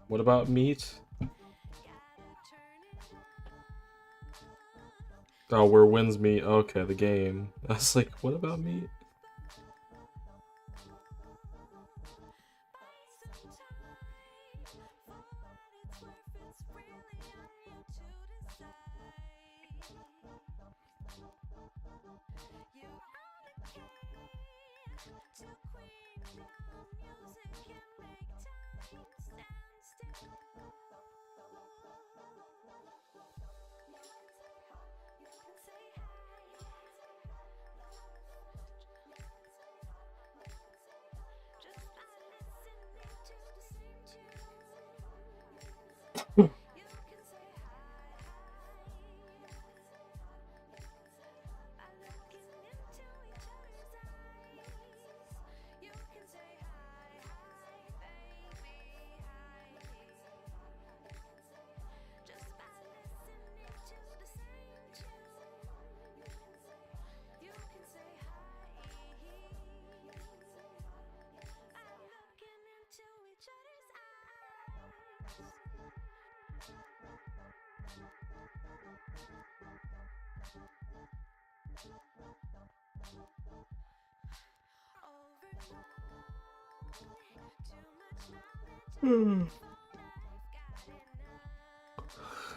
What about meat? Oh, where wins meat? Okay, the game. I was like, what about meat?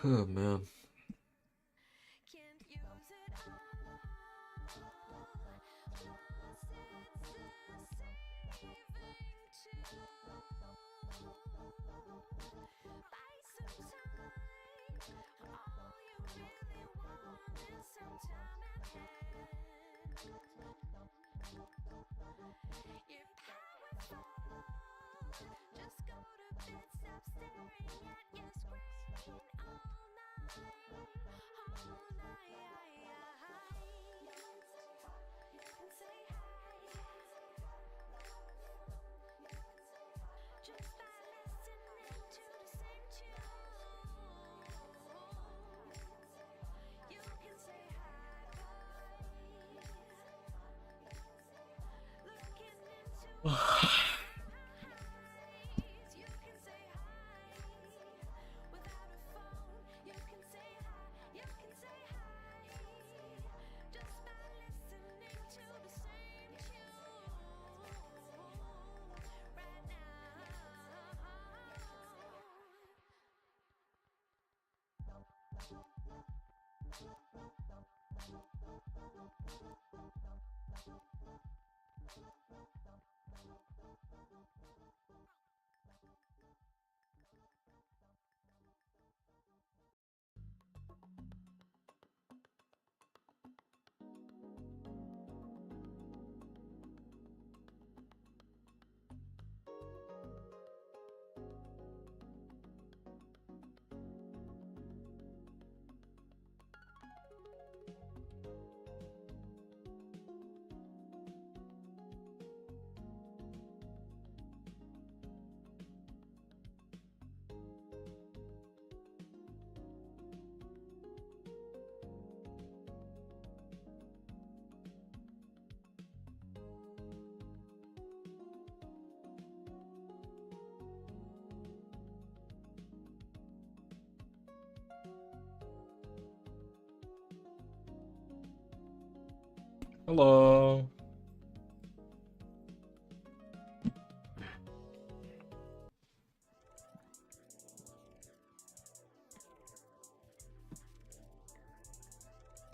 Oh man. Hello.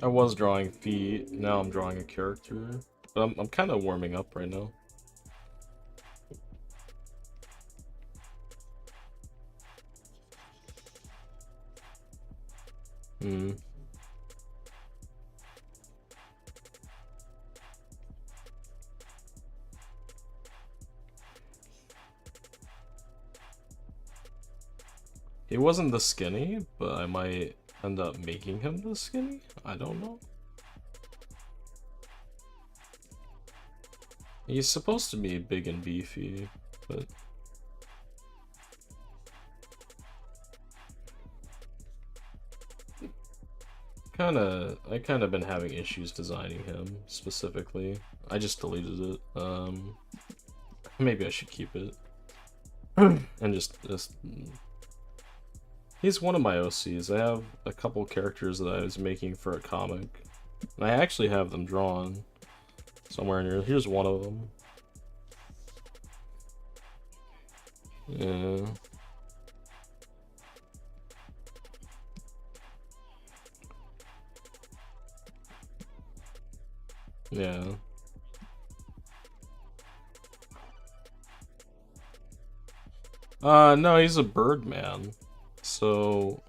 I was drawing feet, now I'm drawing a character. But I'm kind of warming up right now. Hmm. He wasn't this skinny, but I might end up making him this skinny? I don't know. He's supposed to be big and beefy, but... I kinda been having issues designing him, specifically. I just deleted it. Maybe I should keep it. And just... He's one of my OCs. I have a couple characters that I was making for a comic. And I actually have them drawn somewhere in here. Here's one of them. Yeah. Yeah. No, he's a bird man. So...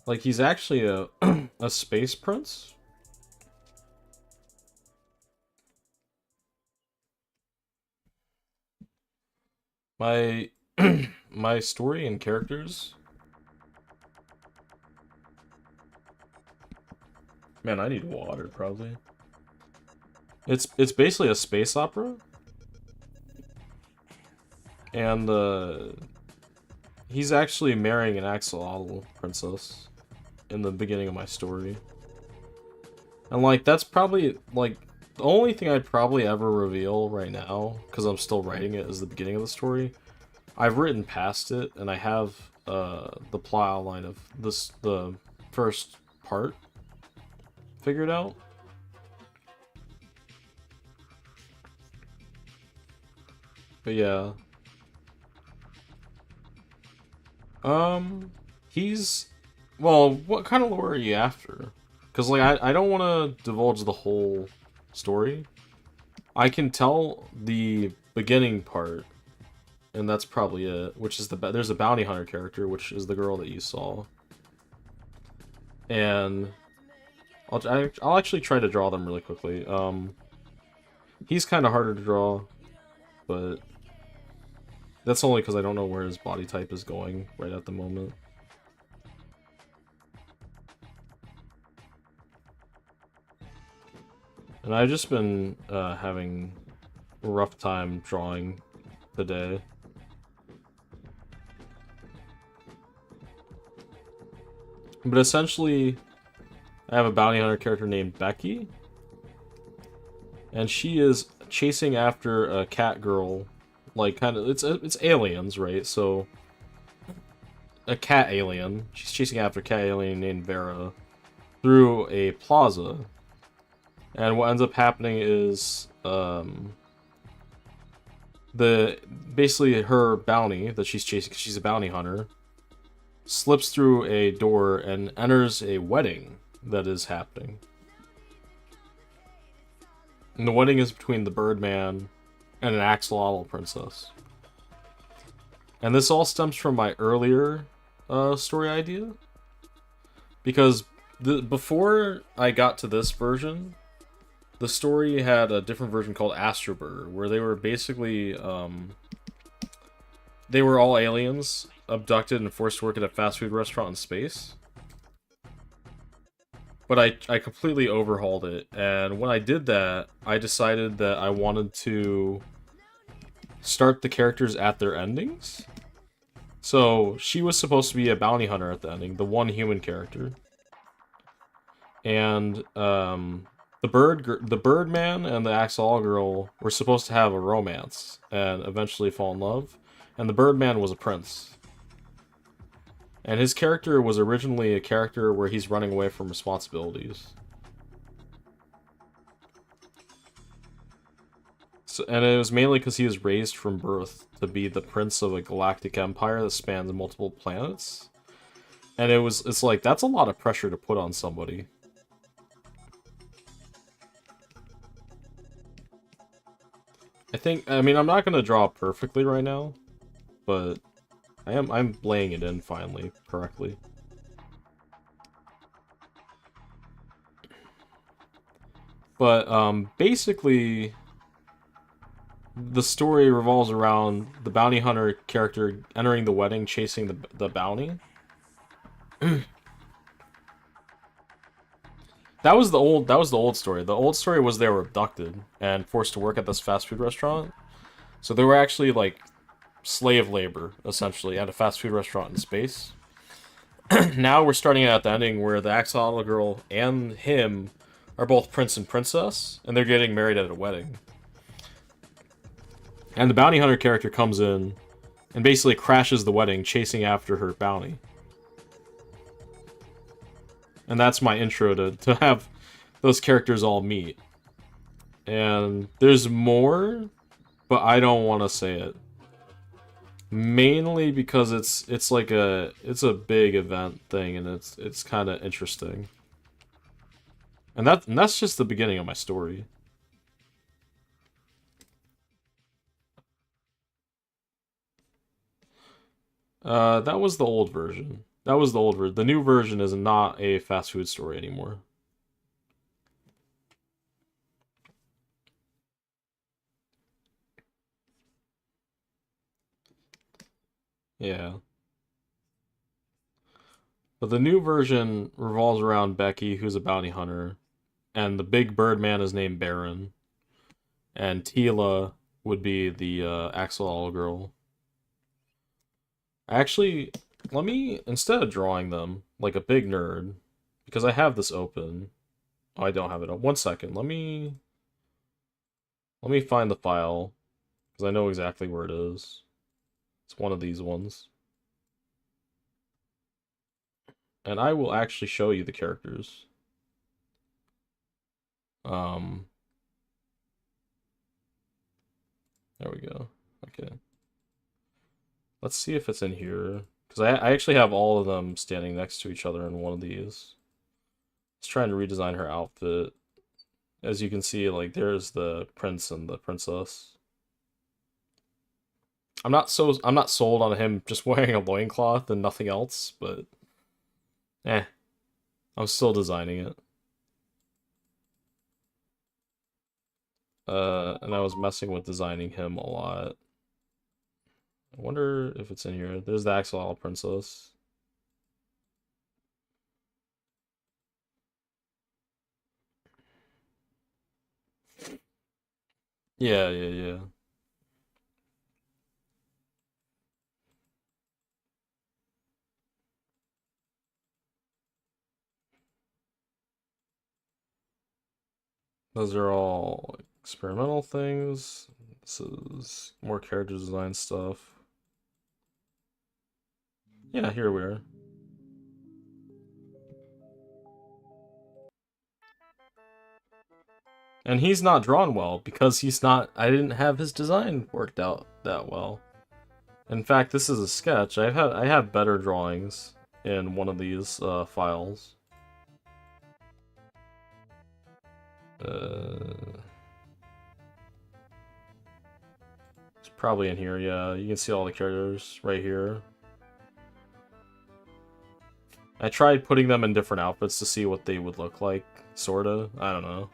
Like, he's actually a, a space prince? My... my story and characters... Man, I need water, probably. It's basically a space opera. And, he's actually marrying an axolotl princess in the beginning of my story. And, like, that's probably, like, the only thing I'd probably ever reveal right now, because I'm still writing it, is the beginning of the story. I've written past it, and I have, the plot outline of the first part figured out. But yeah. He's... Well, what kind of lore are you after? Because, like, I don't want to divulge the whole story. I can tell the beginning part, and that's probably it, which is there's a bounty hunter character, which is the girl that you saw. And I'll actually try to draw them really quickly. He's kind of harder to draw, but that's only because I don't know where his body type is going right at the moment. And I've just been having a rough time drawing today. But essentially, I have a bounty hunter character named Becky. And she is chasing after a cat girl. Like, kind of, it's aliens, right? So, a cat alien. She's chasing after a cat alien named Vera through a plaza. And what ends up happening is, basically her bounty that she's chasing, because she's a bounty hunter, slips through a door and enters a wedding that is happening. And the wedding is between the Birdman and an axolotl princess. And this all stems from my earlier story idea. Because before I got to this version, the story had a different version called Astroburger, where they were basically, they were all aliens, abducted and forced to work at a fast food restaurant in space. But I completely overhauled it, and when I did that, I decided that I wanted to start the characters at their endings. So, she was supposed to be a bounty hunter at the ending, the one human character. And, the Birdman and the Axolotl girl were supposed to have a romance and eventually fall in love. And the Birdman was a prince. And his character was originally a character where he's running away from responsibilities. So, and it was mainly because he was raised from birth to be the prince of a galactic empire that spans multiple planets. And it's like, that's a lot of pressure to put on somebody. I mean, I'm not gonna draw perfectly right now, but I'm laying it in finally, correctly. But, basically, the story revolves around the bounty hunter character entering the wedding, chasing the bounty. That was the old story. The old story was they were abducted and forced to work at this fast food restaurant. So they were actually like slave labor, essentially, at a fast food restaurant in space. Now we're starting at the ending where the axolotl girl and him are both prince and princess, and they're getting married at a wedding. And the bounty hunter character comes in and basically crashes the wedding, chasing after her bounty. And that's my intro to have those characters all meet. And there's more, but I don't want to say it. Mainly because it's like it's a big event thing, and it's kind of interesting. And that's just the beginning of my story. That was the old version. That was the old version. The new version is not a fast food story anymore. Yeah. But the new version revolves around Becky, who's a bounty hunter, and the big bird man is named Baron, and Tila would be the axolotl girl. Actually, let me, instead of drawing them like a big nerd, because I have this open. Oh, I don't have it up. 1 second. Let me find the file, because I know exactly where it is. It's one of these ones. And I will actually show you the characters. Um, there we go. Okay. Let's see if it's in here. Because I actually have all of them standing next to each other in one of these. Just trying to redesign her outfit. As you can see, like, there's the prince and the princess. I'm not sold on him just wearing a loincloth and nothing else, but I'm still designing it. And I was messing with designing him a lot. I wonder if it's in here. There's the axolotl princess. Yeah, yeah, yeah. Those are all experimental things. This is more character design stuff. Yeah, here we are. And he's not drawn well because I didn't have his design worked out that well. In fact, this is a sketch. I have better drawings in one of these files. It's probably in here, yeah. You can see all the characters right here. I tried putting them in different outfits to see what they would look like, sorta. I don't know.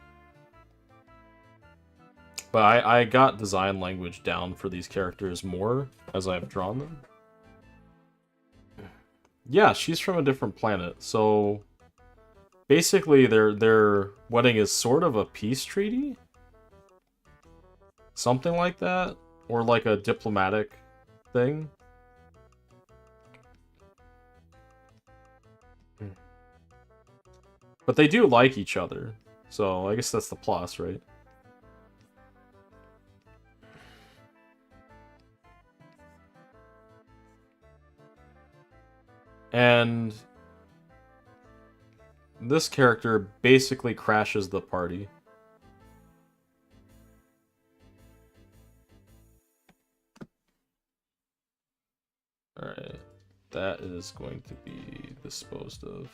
But I got design language down for these characters more as I've drawn them. Yeah, she's from a different planet, so basically their wedding is sort of a peace treaty? Something like that? Or like a diplomatic thing? But they do like each other, so I guess that's the plus, right? And this character basically crashes the party. Alright, that is going to be disposed of.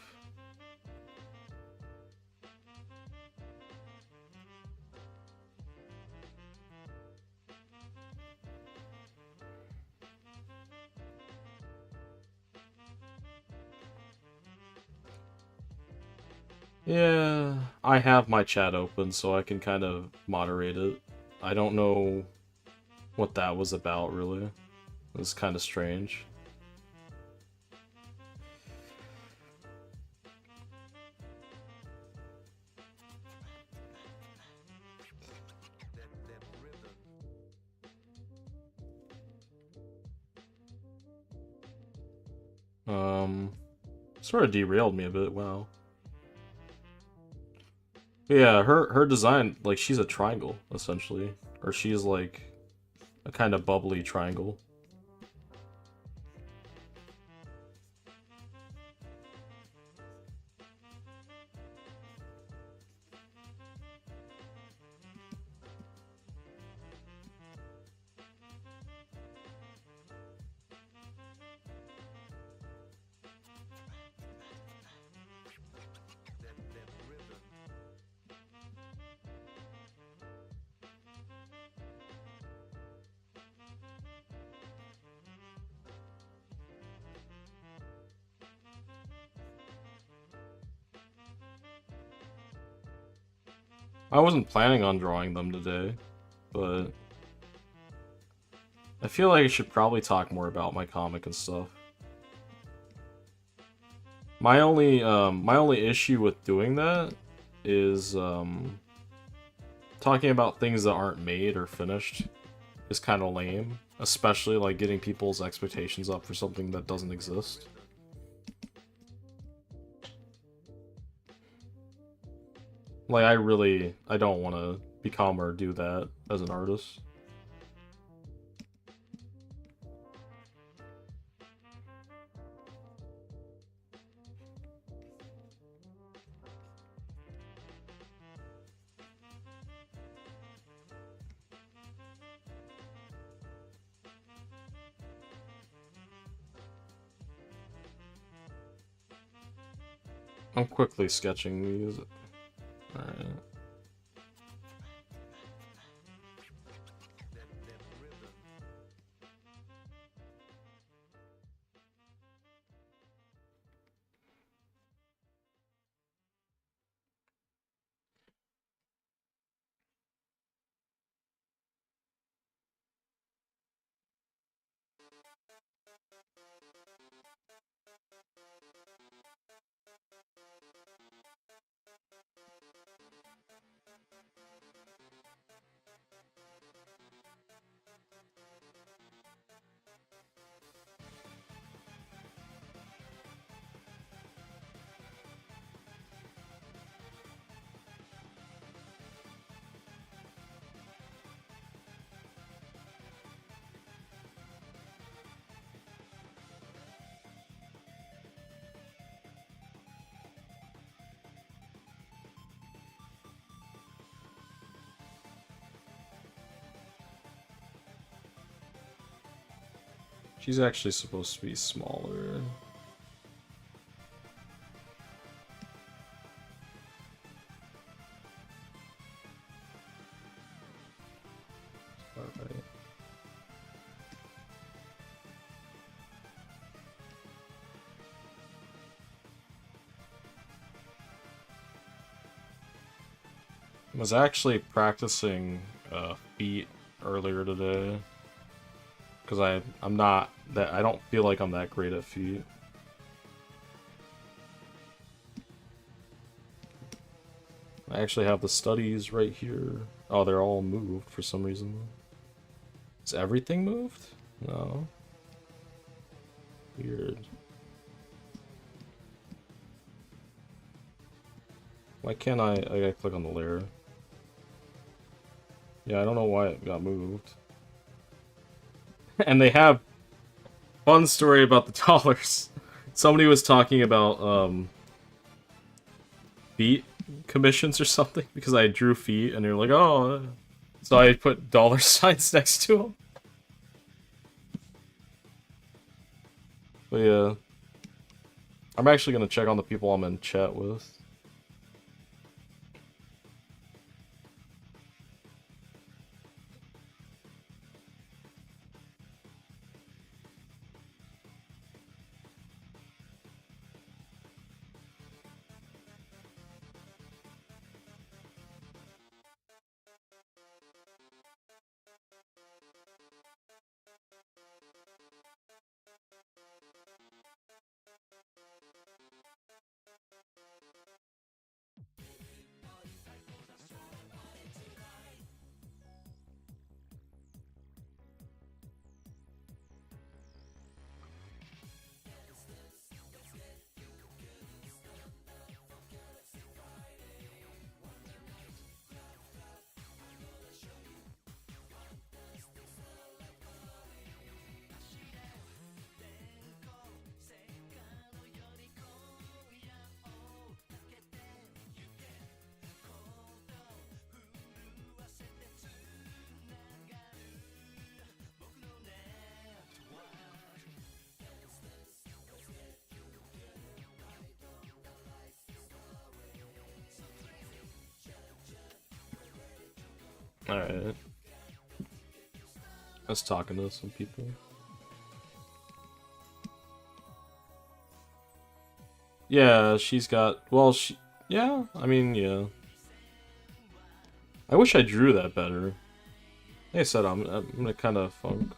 Yeah, I have my chat open so I can kind of moderate it. I don't know what that was about, really. It was kind of strange. Sort of derailed me a bit, wow. But yeah, her design, like, she's a triangle, essentially. Or she's, like, a kind of bubbly triangle. I wasn't planning on drawing them today, but I feel like I should probably talk more about my comic and stuff. My only issue with doing that is talking about things that aren't made or finished is kind of lame, especially like getting people's expectations up for something that doesn't exist. Like I don't want to become or do that as an artist. I'm quickly sketching these. Alright. She's actually supposed to be smaller. Alright. I was actually practicing feet earlier today. Because I'm not that I don't feel like I'm that great at feet. I actually have the studies right here. Oh, they're all moved for some reason. Is everything moved? No. Weird. Why can't I gotta click on the layer. Yeah, I don't know why it got moved. And they have fun story about the dollars. Somebody was talking about feet commissions or something because I drew feet and they're like, oh, so I put dollar signs next to them. But yeah, I'm actually gonna check on the people I'm in chat with. Alright. I was talking to some people. Yeah, she's got... Well, she... Yeah, I mean, yeah. I wish I drew that better. Like I said, I'm gonna kind of funk.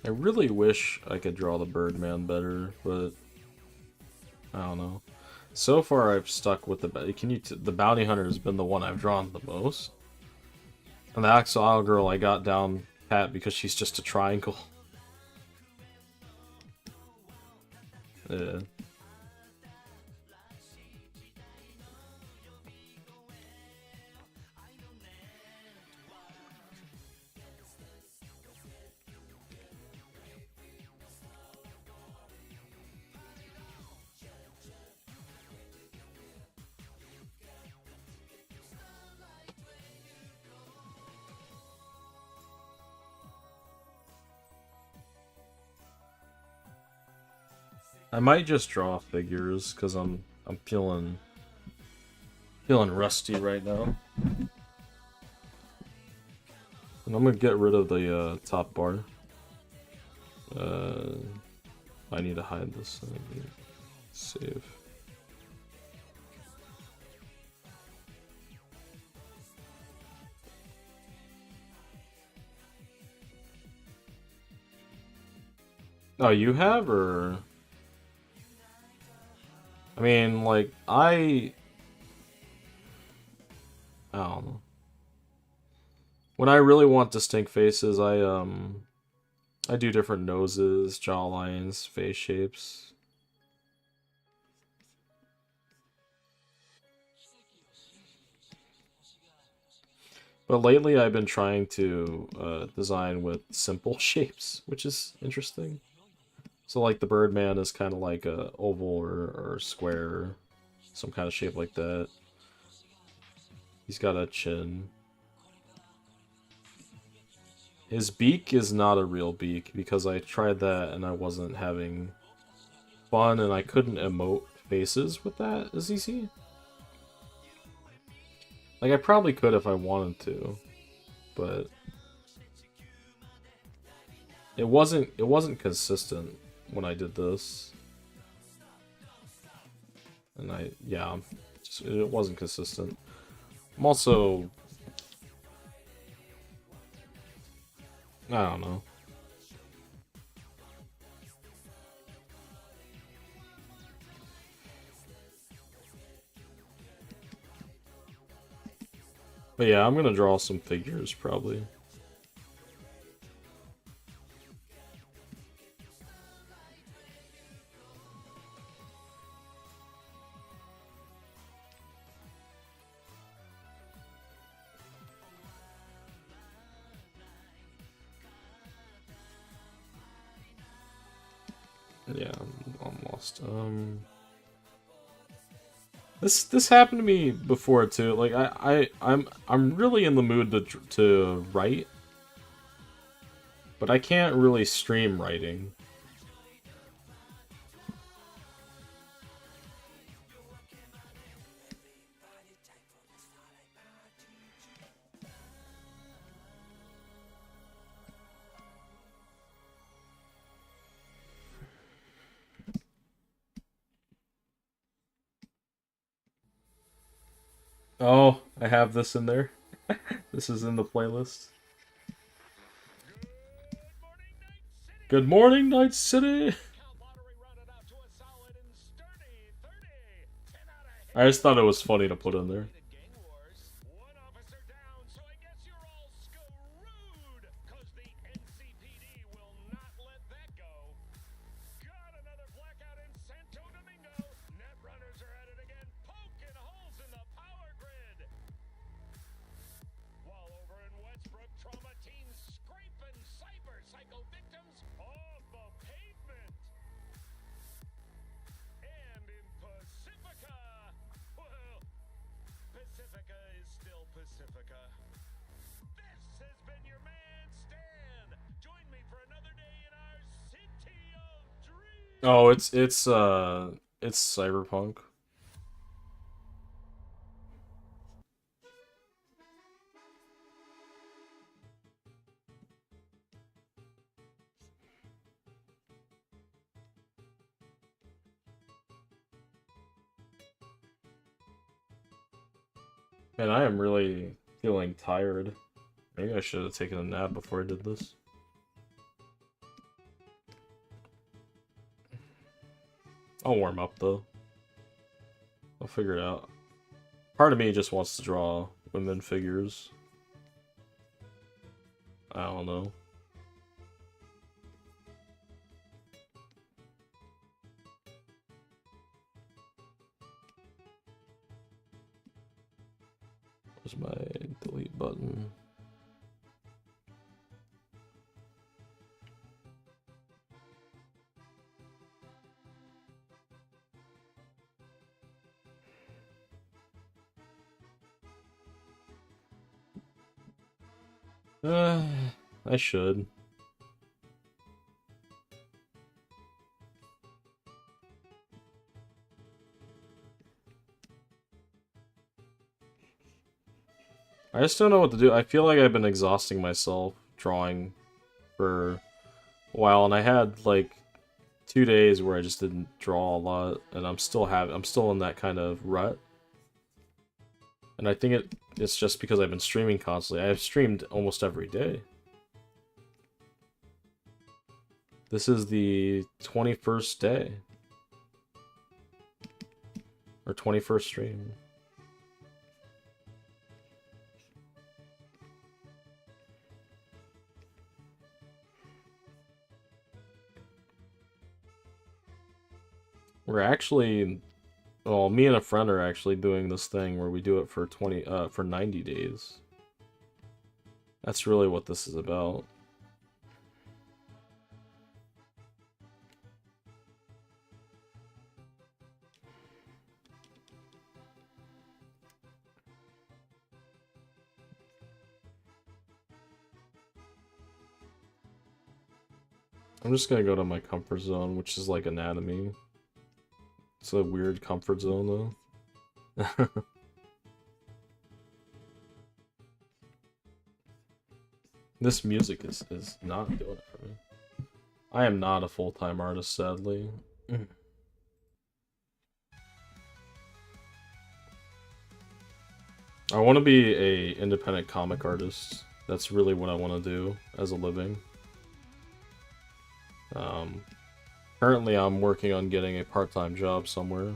I really wish I could draw the Birdman better, but I don't know. So far, I've stuck with the the Bounty Hunter has been the one I've drawn the most, and the Axel Girl I got down pat because she's just a triangle. Yeah. I might just draw figures because I'm feeling rusty right now. And I'm gonna get rid of the top bar. I need to hide this. Save. Oh, you have, or? I mean, like, I don't know. When I really want distinct faces, I do different noses, jaw lines, face shapes. But lately I've been trying to design with simple shapes, which is interesting. So like the Birdman is kind of like a oval or square, some kind of shape like that. He's got a chin. His beak is not a real beak because I tried that and I wasn't having fun and I couldn't emote faces with that, as you see. Like I probably could if I wanted to, but it wasn't consistent when I did this. And it wasn't consistent. I'm also, I don't know. But yeah, I'm gonna draw some figures probably. Yeah, I'm lost. This happened to me before too. Like I'm really in the mood to write, but I can't really stream writing. Oh, I have this in there. This is in the playlist. Good morning, Night City! I just thought it was funny to put in there. This has been your man, Stan. Join me for another day in our Oh, it's cyberpunk. Man, I am really feeling tired. Maybe I should have taken a nap before I did this. I'll warm up though. I'll figure it out. Part of me just wants to draw women figures. I don't know. Where's my delete button? I should. I just don't know what to do. I feel like I've been exhausting myself drawing for a while, and I had like 2 days where I just didn't draw a lot, and I'm still in that kind of rut. And I think it's just because I've been streaming constantly. I've streamed almost every day. This is the 21st day. Or 21st stream. We're actually, well, me and a friend are actually doing this thing where we do it for 90 days. That's really what this is about. I'm just gonna go to my comfort zone, which is like anatomy. It's a weird comfort zone though. This music is not doing it for me. I am not a full-time artist, sadly. I want to be a independent comic artist. That's really what I want to do as a living. Currently I'm working on getting a part-time job somewhere.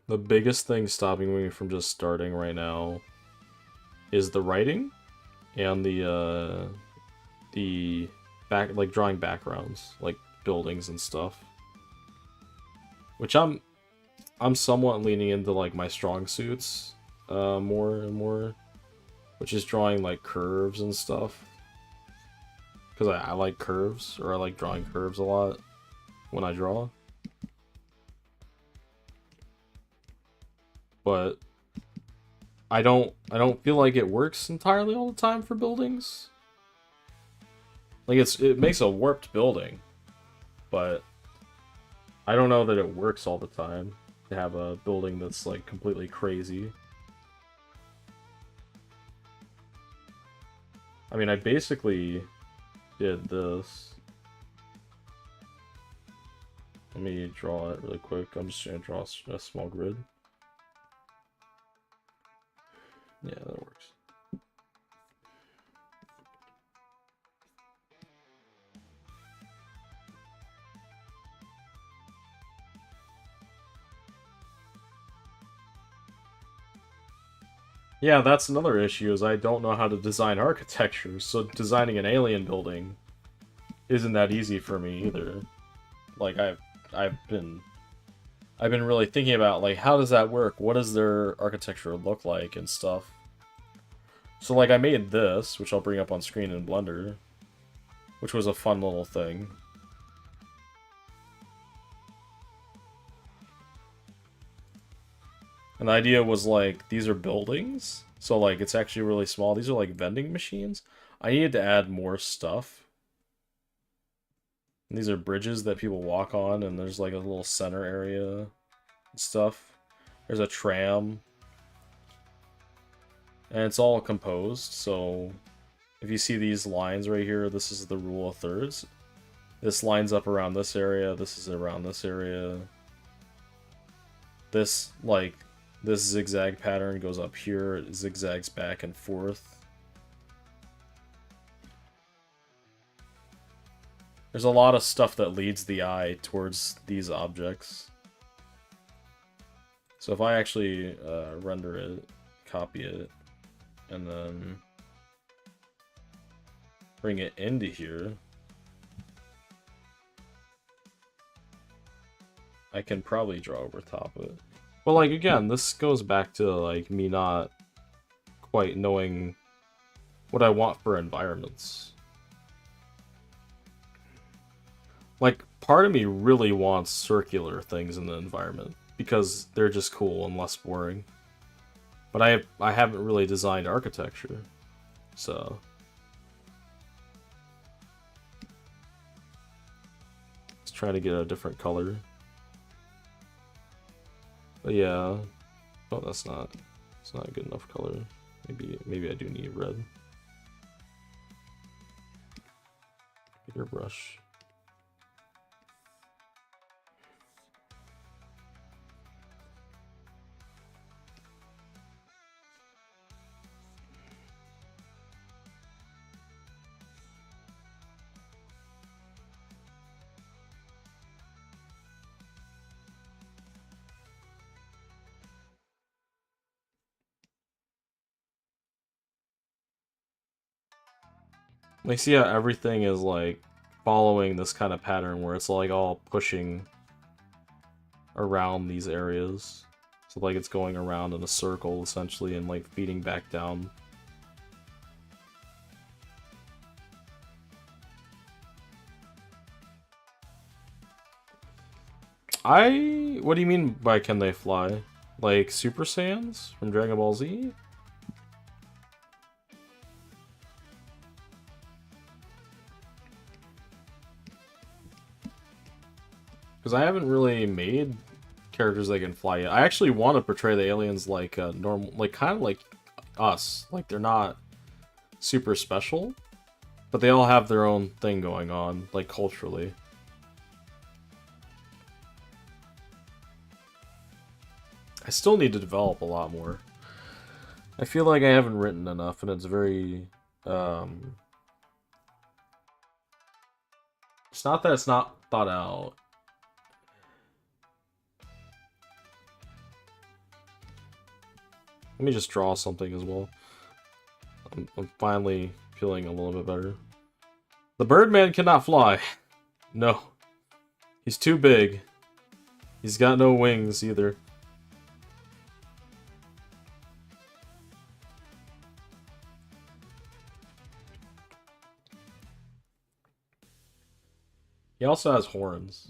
The biggest thing stopping me from just starting right now is the writing and the like drawing backgrounds, like buildings and stuff. Which I'm somewhat leaning into like my strong suits more and more, which is drawing like curves and stuff. Because I like curves, or I like drawing curves a lot when I draw. But I don't feel like it works entirely all the time for buildings. Like it makes a warped building, but I don't know that it works all the time to have a building that's like completely crazy. I mean, I basically did this. Let me draw it really quick. I'm just gonna draw a small grid. Yeah, that works. Yeah, that's another issue, is I don't know how to design architecture, so designing an alien building isn't that easy for me either. Like I've been really thinking about like how does that work? What does their architecture look like and stuff. So like I made this, which I'll bring up on screen in Blender, which was a fun little thing. And the idea was like, these are buildings, so like it's actually really small. These are like vending machines. I needed to add more stuff. And these are bridges that people walk on, and there's like a little center area and stuff. There's a tram. And it's all composed, so if you see these lines right here, this is the rule of thirds. This lines up around this area, this is around this area. This, like, this zigzag pattern goes up here, it zigzags back and forth. There's a lot of stuff that leads the eye towards these objects. So if I actually render it, copy it, and then bring it into here, I can probably draw over top of it. But like, again, this goes back to like me not quite knowing what I want for environments. Like, part of me really wants circular things in the environment because they're just cool and less boring. But I haven't really designed architecture, so let's try to get a different color. But yeah, oh, it's not a good enough color. Maybe I do need red. Bigger brush. Like, see how everything is like following this kind of pattern where it's like all pushing around these areas. So like it's going around in a circle essentially and like feeding back down. What do you mean by can they fly? Like Super Saiyans from Dragon Ball Z? Because I haven't really made characters that can fly yet. I actually want to portray the aliens like normal, like kind of like us. Like they're not super special, but they all have their own thing going on, like culturally. I still need to develop a lot more. I feel like I haven't written enough, and it's very it's not that it's not thought out. Let me just draw something as well. I'm finally feeling a little bit better. The Birdman cannot fly. No. He's too big. He's got no wings either. He also has horns.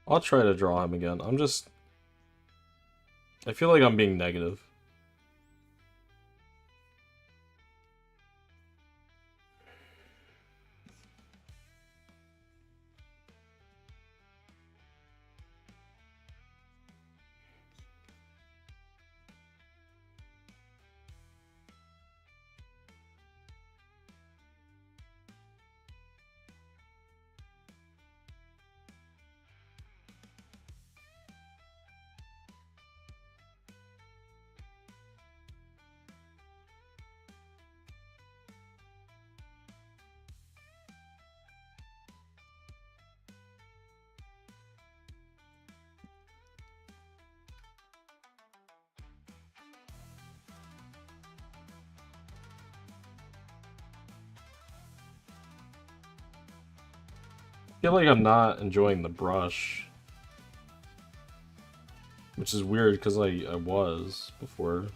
I'll try to draw him again. I feel like I'm being negative. I feel like I'm not enjoying the brush. Which is weird because I was before.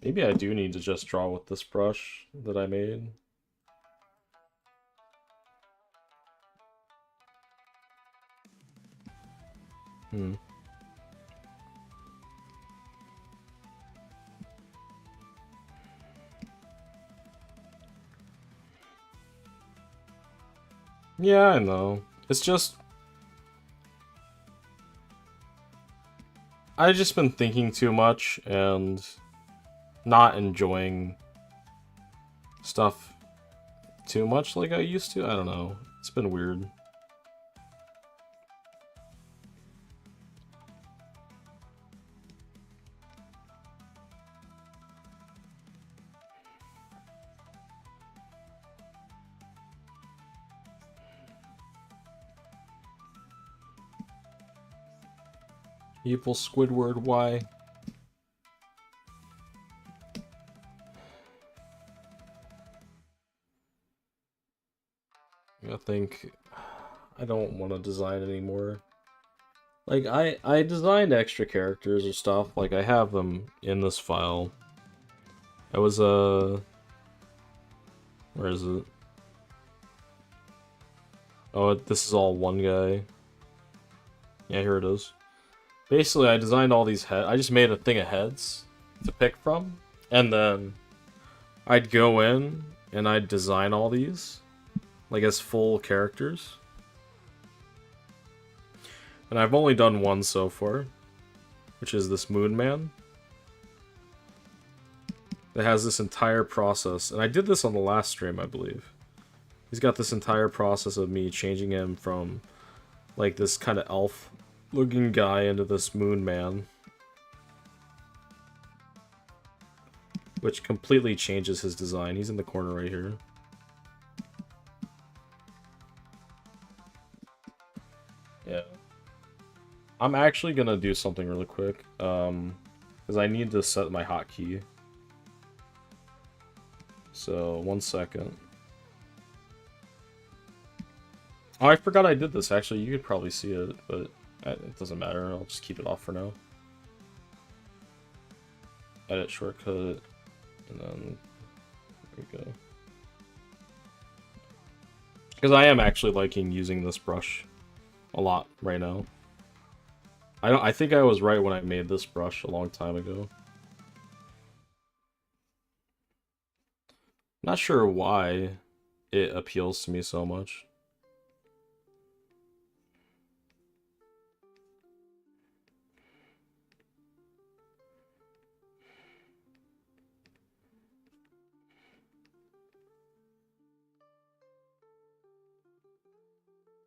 Maybe I do need to just draw with this brush that I made. Yeah, I know. It's just... I've just been thinking too much and not enjoying stuff too much like I used to. I don't know. It's been weird. Evil Squidward, why? I think I don't want to design anymore. Like, I designed extra characters or stuff. Like, I have them in this file. I was, where is it? Oh, this is all one guy. Yeah, here it is. Basically, I designed all these heads. I just made a thing of heads to pick from. And then I'd go in and I'd design all these. Like, as full characters. And I've only done one so far. Which is this Moon Man. That has this entire process. And I did this on the last stream, I believe. He's got this entire process of me changing him from, like, this kind of elf-looking guy into this Moon Man. Which completely changes his design. He's in the corner right here. Yeah. I'm actually gonna do something really quick. Because I need to set my hotkey. So, 1 second. Oh, I forgot I did this, actually. You could probably see it, but it doesn't matter. I'll just keep it off for now. Edit shortcut, and then there we go. Because I am actually liking using this brush a lot right now. I think I was right when I made this brush a long time ago. Not sure why it appeals to me so much.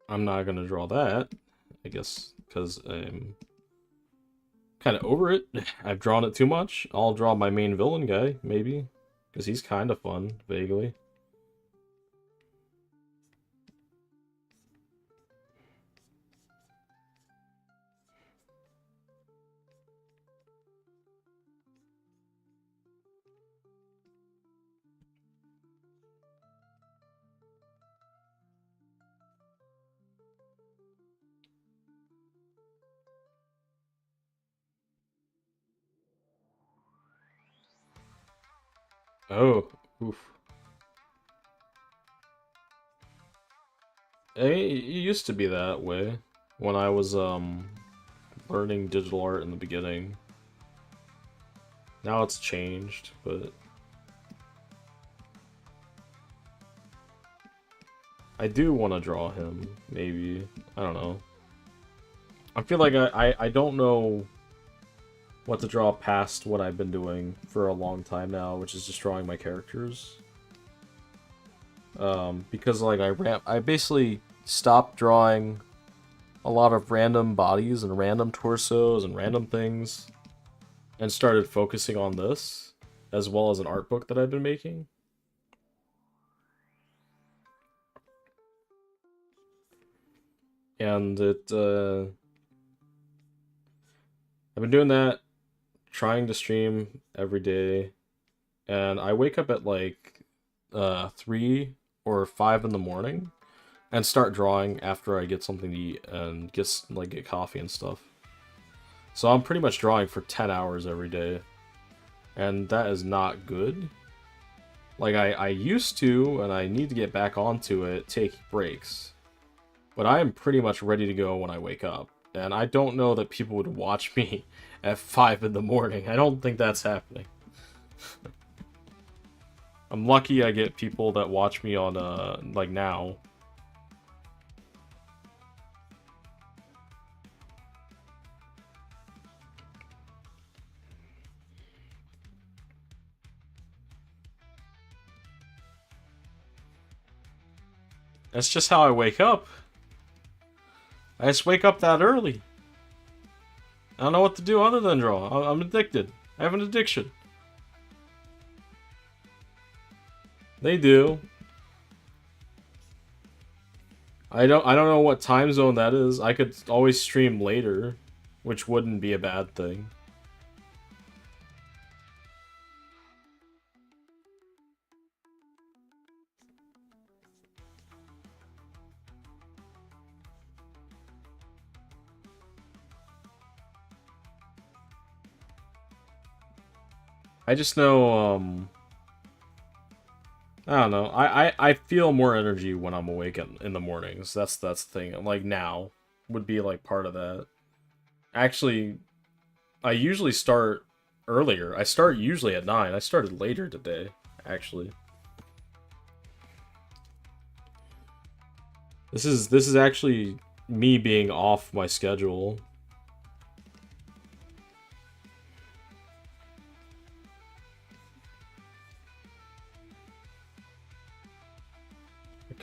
I'm not gonna draw that, I guess, because I'm kind of over it. I've drawn it too much. I'll draw my main villain guy, maybe, because he's kind of fun, vaguely. Oh, oof. It used to be that way when I was learning digital art in the beginning. Now it's changed, but I do want to draw him, maybe. I don't know. I feel like I don't know what to draw past what I've been doing for a long time now, which is just drawing my characters. Because like I basically stopped drawing a lot of random bodies and random torsos and random things, and started focusing on this, as well as an art book that I've been making. And I've been doing that, trying to stream every day, and I wake up at like 3 or 5 in the morning and start drawing after I get something to eat and get coffee and stuff. So I'm pretty much drawing for 10 hours every day. And that is not good. Like, I used to, and I need to get back onto it, take breaks. But I am pretty much ready to go when I wake up. And I don't know that people would watch me at 5 in the morning. I don't think that's happening. I'm lucky I get people that watch me on, like now. That's just how I wake up. I just wake up that early. I don't know what to do other than draw. I'm addicted. I have an addiction. They do. I don't know what time zone that is. I could always stream later, which wouldn't be a bad thing. I just know, I don't know. I feel more energy when I'm awake in the mornings. That's the thing. Like now would be like part of that. Actually, I usually start earlier. I start usually at 9. I started later today, actually. This is actually me being off my schedule.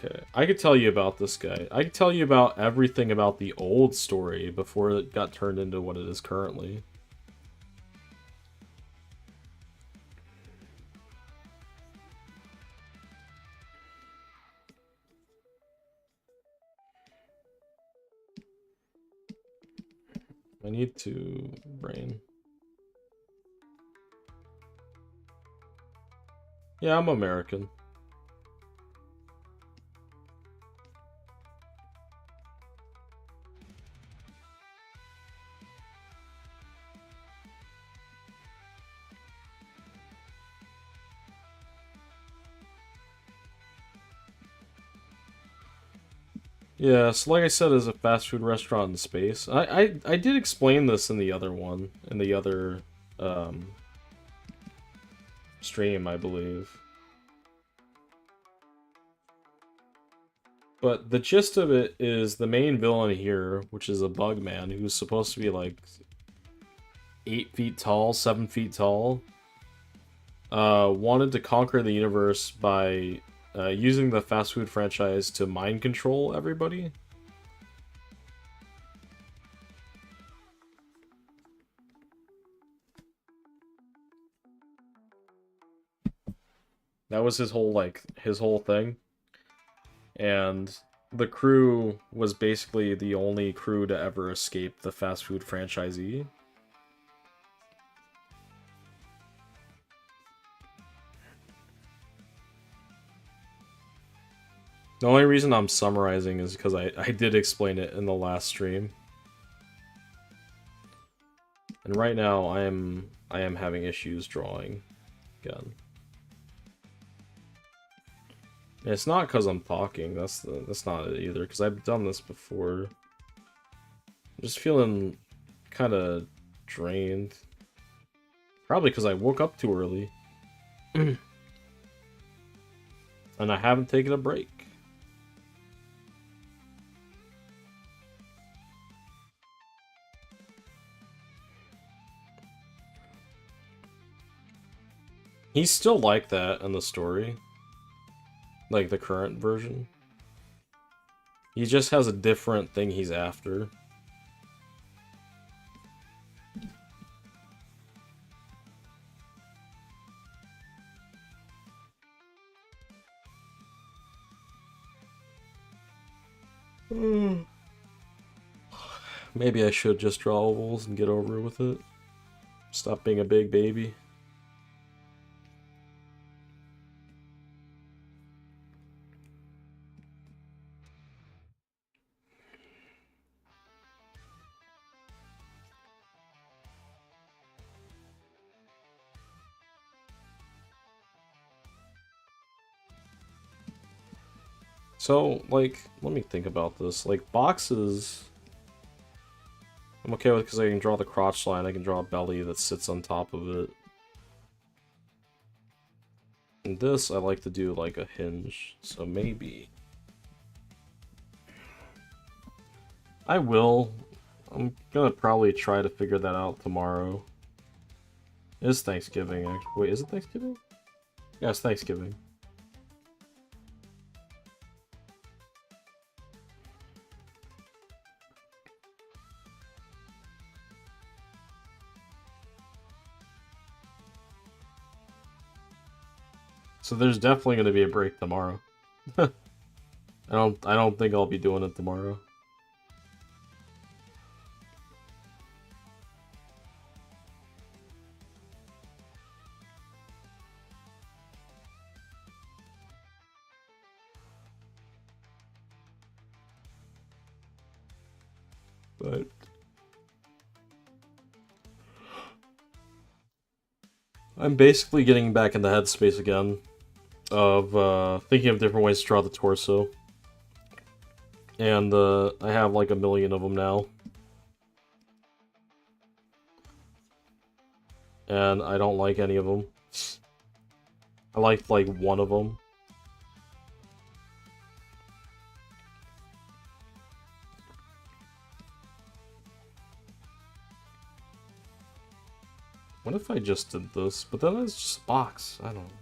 Okay, I could tell you about this guy. I could tell you about everything about the old story before it got turned into what it is currently. I need to brain. Yeah, I'm American. Yeah, so like I said, as a fast food restaurant in space, I did explain this in the other one, in the other stream, I believe. But the gist of it is the main villain here, which is a bug man who's supposed to be like 8 feet tall, 7 feet tall, wanted to conquer the universe by using the fast food franchise to mind control everybody. That was his whole thing. And the crew was basically the only crew to ever escape the fast food franchisee. The only reason I'm summarizing is because I did explain it in the last stream. And right now I am having issues drawing again. And it's not because I'm talking, that's not it either, because I've done this before. I'm just feeling kind of drained. Probably because I woke up too early. And I haven't taken a break. He's still like that in the story. Like the current version. He just has a different thing he's after. Maybe I should just draw ovals and get over with it. Stop being a big baby. So, like, let me think about this. Like, boxes, I'm okay with because I can draw the crotch line, I can draw a belly that sits on top of it. And this, I like to do, like, a hinge, so maybe. I will. I'm gonna probably try to figure that out tomorrow. It's Thanksgiving, actually. Wait, is it Thanksgiving? Yeah, it's Thanksgiving. So there's definitely gonna be a break tomorrow. I don't think I'll be doing it tomorrow. But I'm basically getting back in the headspace again of thinking of different ways to draw the torso. And I have like a million of them now. And I don't like any of them. I liked like one of them. What if I just did this? But then it's just a box. I don't know.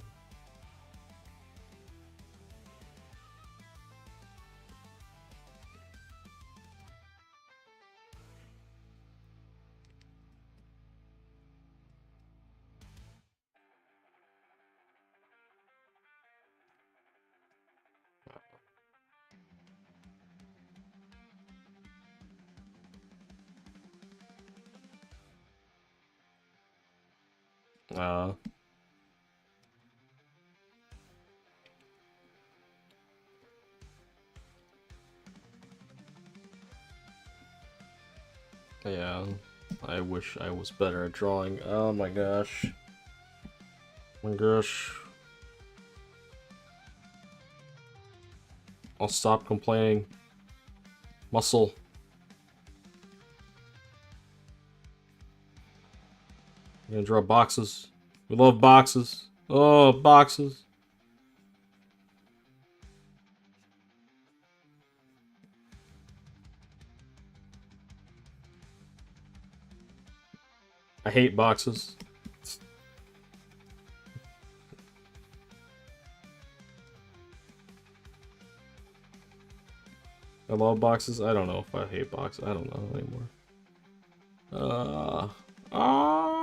Yeah, I wish I was better at drawing. Oh my gosh. Oh my gosh. I'll stop complaining. Muscle. I'm gonna draw boxes. We love boxes. Oh, boxes. I hate boxes. I love boxes. I don't know if I hate boxes. I don't know anymore. Ah, ah.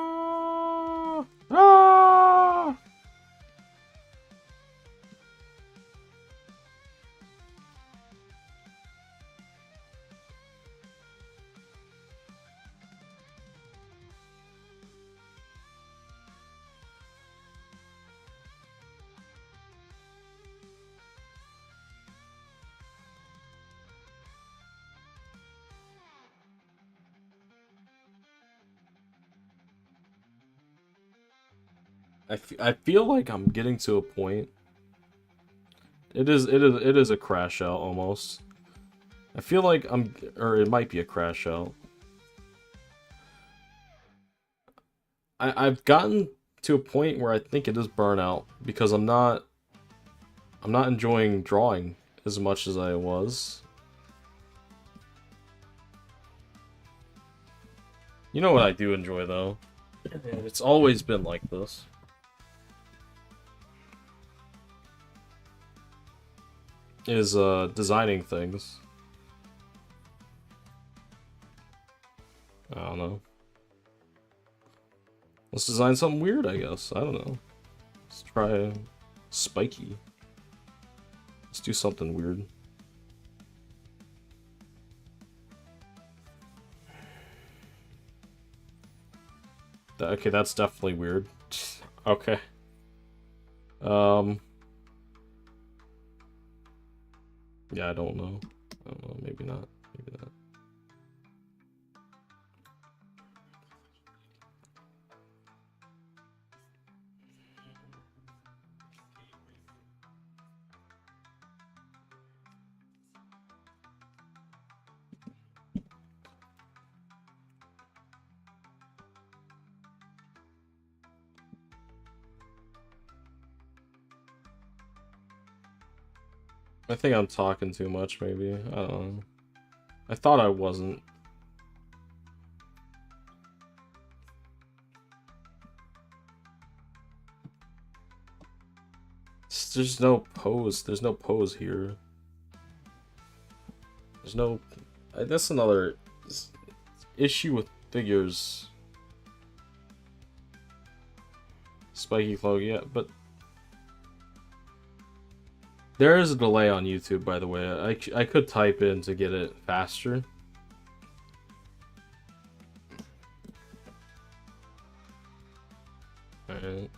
I feel like I'm getting to a point. It is a crash out almost. I feel like or it might be a crash out. I've gotten to a point where I think it is burnout because I'm not enjoying drawing as much as I was. You know what I do enjoy though? It's always been like this. Is designing things. I don't know. Let's design something weird, I guess. I don't know. Let's try spiky. Let's do something weird. Okay, that's definitely weird. Okay. Yeah, I don't know. Maybe not. Maybe not. I think I'm talking too much, maybe. I don't know. I thought I wasn't. There's no pose. There's no pose here. There's no... That's another issue with figures. Spiky cloak, yeah, but... There is a delay on YouTube, by the way. I could type in to get it faster. Alright.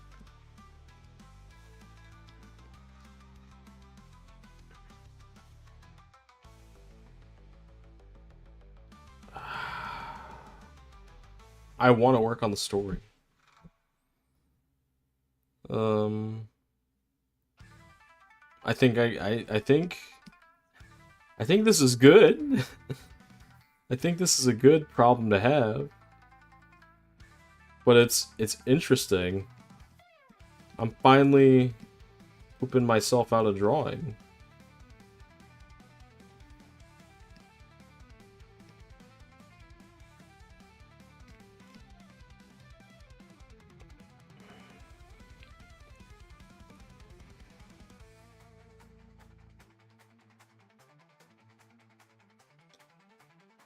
I want to work on the story. I think I think this is good. I think this is a good problem to have. But it's interesting. I'm finally pooping myself out of drawing.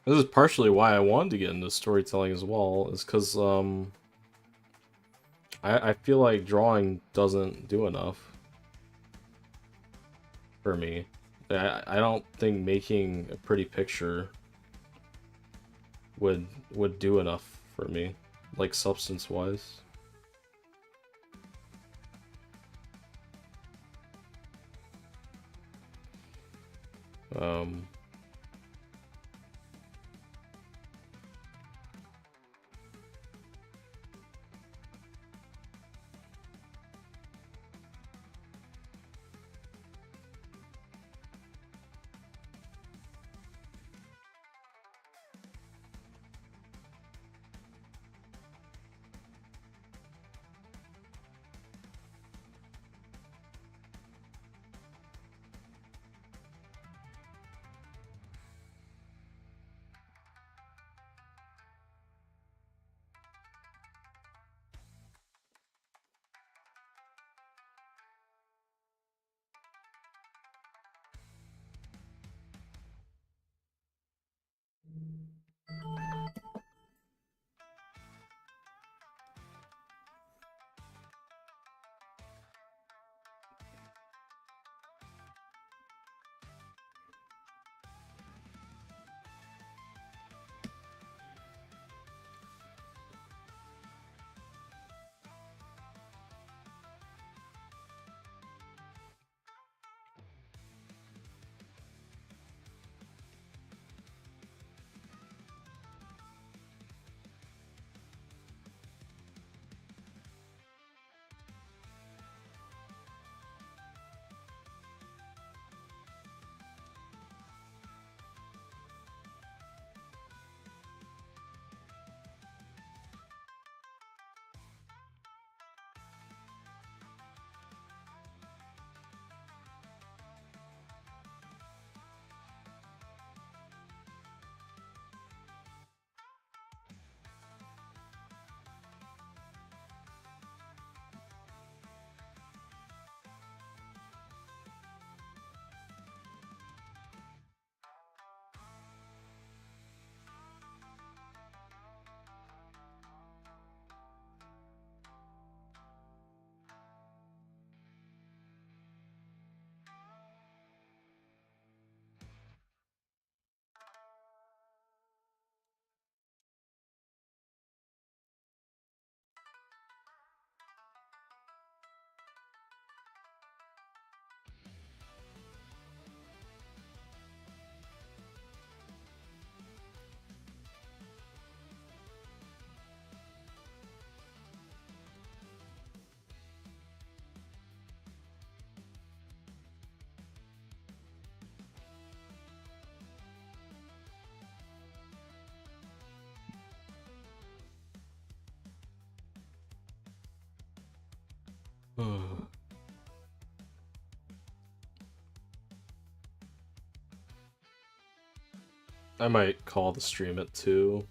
This is partially why I wanted to get into storytelling as well, is because I feel like drawing doesn't do enough for me. I don't think making a pretty picture would do enough for me, like substance wise. Um I might call the stream at 2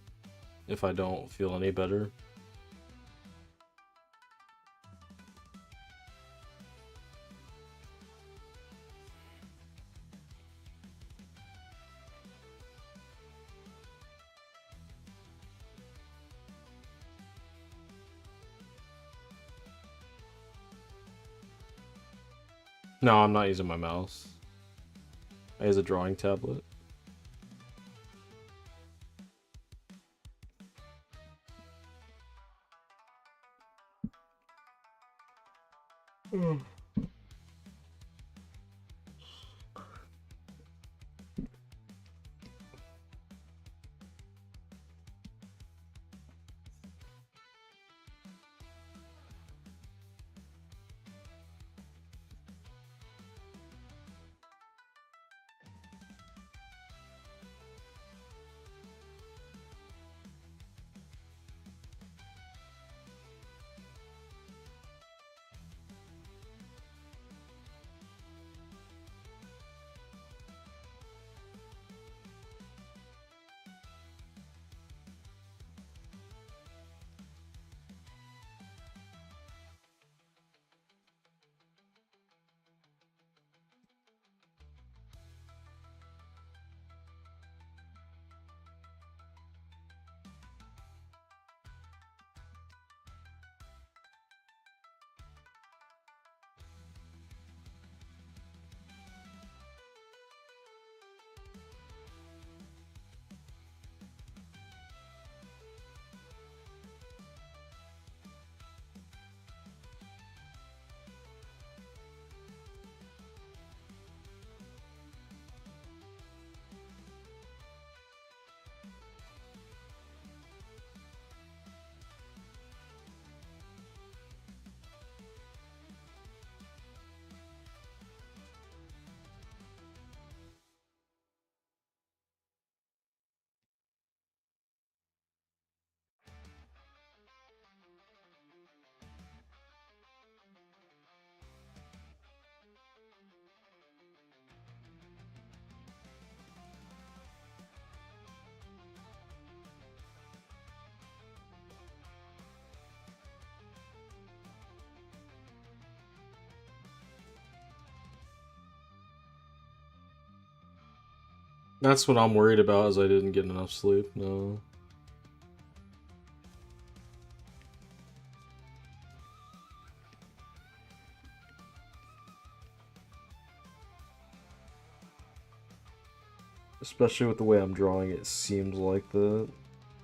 if I don't feel any better. No, I'm not using my mouse. I use a drawing tablet. That's what I'm worried about, is I didn't get enough sleep. No. Especially with the way I'm drawing, it seems like that,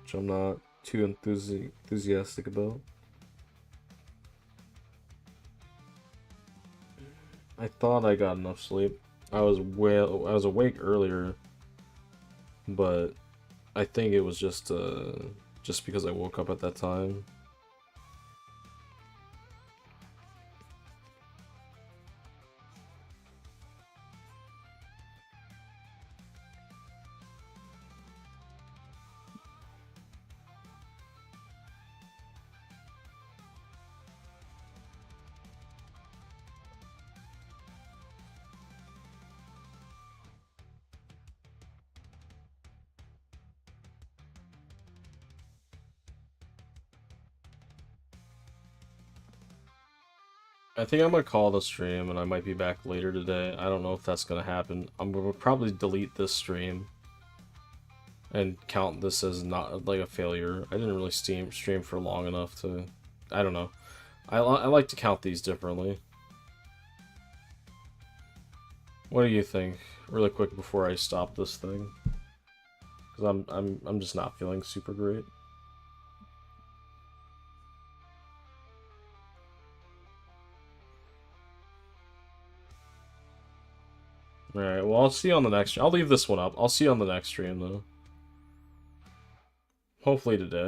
which I'm not too enthusiastic about. I thought I got enough sleep. I was awake earlier, but I think it was just because I woke up at that time. I think I'm gonna call the stream, and I might be back later today. I don't know if that's gonna happen. I'm gonna probably delete this stream and count this as not like a failure. I didn't really stream for long enough to... I don't know. I like to count these differently. What do you think? Really quick before I stop this thing, because I'm just not feeling super great. Alright, well, I'll see you on the next stream. I'll leave this one up. I'll see you on the next stream, though. Hopefully today.